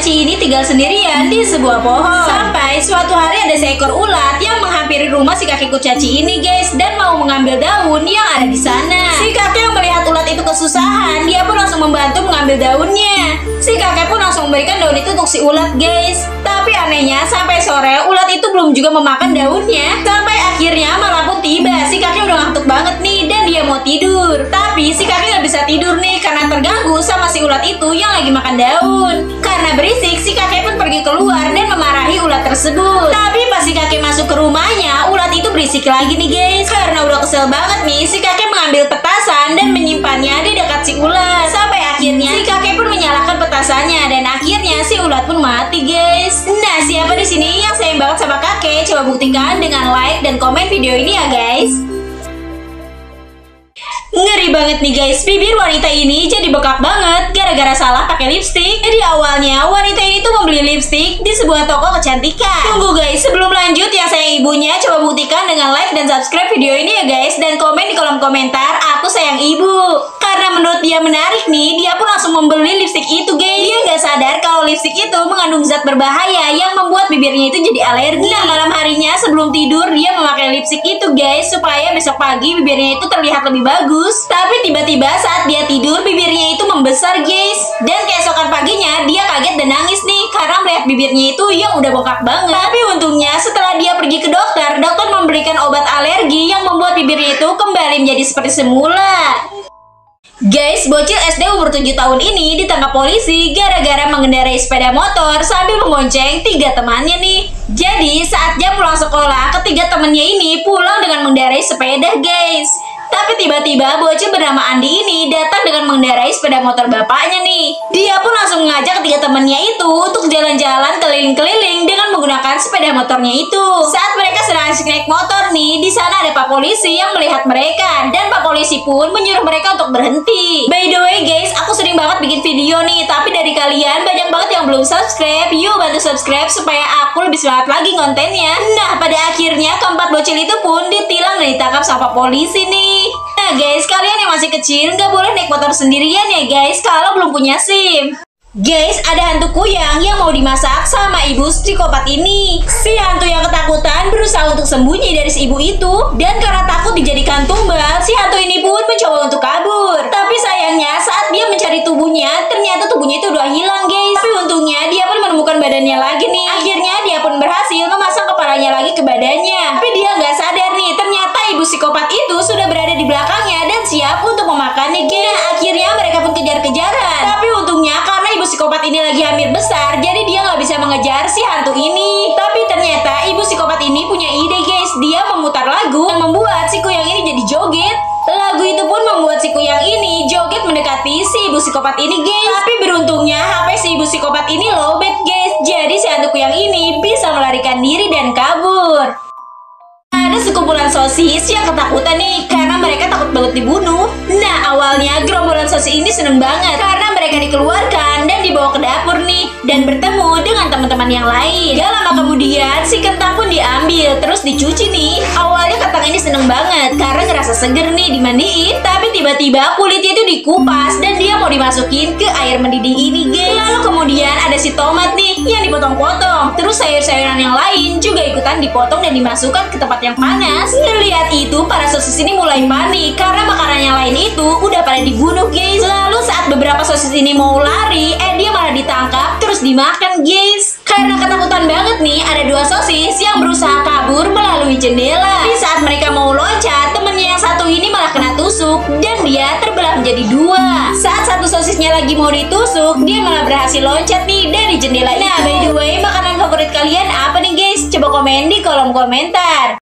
Caci ini tinggal sendirian di sebuah pohon. Sampai suatu hari ada seekor ulat yang menghampiri rumah si kakek kurcaci ini guys, dan mau mengambil daun yang ada di sana. Si kakek yang melihat ulat itu kesusahan, dia pun langsung membantu mengambil daunnya. Si kakek pun langsung memberikan daun itu untuk si ulat guys. Tapi anehnya sampai sore ulat itu belum juga memakan daunnya. Sampai akhirnya malam pun tiba. Si kakek udah ngantuk banget nih dan dia mau tidur. Tapi si kakek nggak bisa tidur nih karena terganggu sama si ulat itu yang lagi makan daun. Karena berisik, si kakek pun pergi keluar dan memarahi ulat tersebut. Tapi pas si kakek masuk ke rumahnya, ulat itu berisik lagi nih guys. Karena udah kesel banget nih, si kakek mengambil petasan dan menyimpannya di dekat si ulat. Sampai akhirnya si kakek pun menyalakan petasannya dan akhirnya si ulat pun mati guys. Nah, siapa di sini yang sayang banget sama kakek? Coba buktikan dengan like dan komen video ini ya guys. Ngeri banget nih guys, bibir wanita ini jadi bengkak banget gara-gara salah pakai lipstik. Jadi awalnya wanita ini tuh membeli lipstik di sebuah toko kecantikan. Tunggu guys, sebelum lanjut yang sayang ibunya, coba buktikan dengan like dan subscribe video ini ya guys. Dan komen di kolom komentar, aku sayang ibu. Karena menurut dia menarik nih, dia pun langsung membeli lipstik itu guys. Dia nggak sadar kalau lipstik itu mengandung zat berbahaya yang membuat bibirnya itu jadi alergi. Nah, malam harinya sebelum tidur dia memakai lipstik itu guys, supaya besok pagi bibirnya itu terlihat lebih bagus. Tapi tiba-tiba saat dia tidur bibirnya itu membesar guys. Dan keesokan paginya dia kaget dan nangis nih karena melihat bibirnya itu yang udah bengkak banget. Tapi untungnya setelah dia pergi ke dokter, dokter memberikan obat alergi yang membuat bibirnya itu kembali menjadi seperti semula. Guys, bocil SD umur 7 tahun ini ditangkap polisi gara-gara mengendarai sepeda motor sambil membonceng 3 temannya nih. Jadi saat jam pulang sekolah, ketiga temannya ini pulang dengan mengendarai sepeda guys. Tapi tiba-tiba bocil bernama Andi ini datang dengan mengendarai sepeda motor bapaknya nih. Dia pun langsung mengajak ketiga temannya itu untuk jalan-jalan keliling-keliling dengan menggunakan sepeda motornya itu. Saat mereka sedang asik naik motor nih, di sana ada Pak Polisi yang melihat mereka dan Pak Polisi pun menyuruh mereka untuk berhenti. By the way guys, aku sering banget bikin video nih, tapi dari kalian banyak banget yang belum subscribe. Yuk bantu subscribe supaya aku lebih semangat lagi kontennya. Nah, pada akhirnya keempat bocil itu pun ditilang dan ditangkap sama Pak Polisi nih. Nah guys, kalian yang masih kecil nggak boleh naik motor sendirian ya guys kalau belum punya SIM. Guys, ada hantu kuyang yang mau dimasak sama ibu psikopat ini. Si hantu yang ketakutan berusaha untuk sembunyi dari si ibu itu, dan karena takut dijadikan tumbal, si hantu ini pun mencoba untuk kabur. Tapi sayangnya saat dia mencari tubuhnya, ternyata tubuhnya itu udah hilang guys. Tapi untungnya dia pun menemukan badannya lagi nih. Akhirnya dia pun berhasil memasang kepalanya lagi ke badannya. Tapi dia nggak sadar nih, ternyata ibu psikopat itu sudah berada di belakangnya dan siap untuk memakannya guys. Nah, akhirnya mereka pun kejar-kejaran. Tapi untungnya karena ibu psikopat ini lagi hamil besar, jadi dia nggak bisa mengejar si hantu ini. Tapi ternyata ibu psikopat ini punya ide guys. Dia memutar lagu yang membuat si kuyang ini jadi joget. Lagu itu pun membuat si kuyang ini joget mendekati si ibu psikopat ini guys. Tapi beruntungnya HP si ibu psikopat ini lowbat guys. Jadi si hantu kuyang ini bisa melarikan diri dan kabur. Ada sekumpulan sosis yang ketakutan nih karena mereka takut banget dibunuh. Nah, awalnya gerombolan sosis ini seneng banget karena mereka dikeluarkan dan dibawa ke dapur nih dan bertemu dengan teman-teman yang lain. Gak lama kemudian si kentang pun diambil terus dicuci nih. Awalnya kentang ini seneng banget karena ngerasa seger nih dimandiin. Tapi tiba-tiba kulitnya itu dikupas dan dia mau dimasukin ke air mendidih ini guys. Lalu kemudian ada si tomat nih yang dipotong-potong. Terus sayur-sayuran yang lain juga ikutan dipotong dan dimasukkan ke tempat yang panas. Ngelihat itu para sosis ini mulai panik karena makanan yang lain itu udah pada dibunuh guys. Lalu saat beberapa sosis ini mau lari, dia malah ditangkap terus dimakan guys. Karena ketakutan banget nih, ada dua sosis yang berusaha kabur melalui jendela. Tapi saat mereka mau loncat, temennya yang satu ini malah kena tusuk dan dia terbelah menjadi dua. Saat satu sosisnya lagi mau ditusuk, dia malah berhasil loncat nih dari jendela. Nah, by the way, makanan favorit kalian apa nih guys? Coba komen di kolom komentar.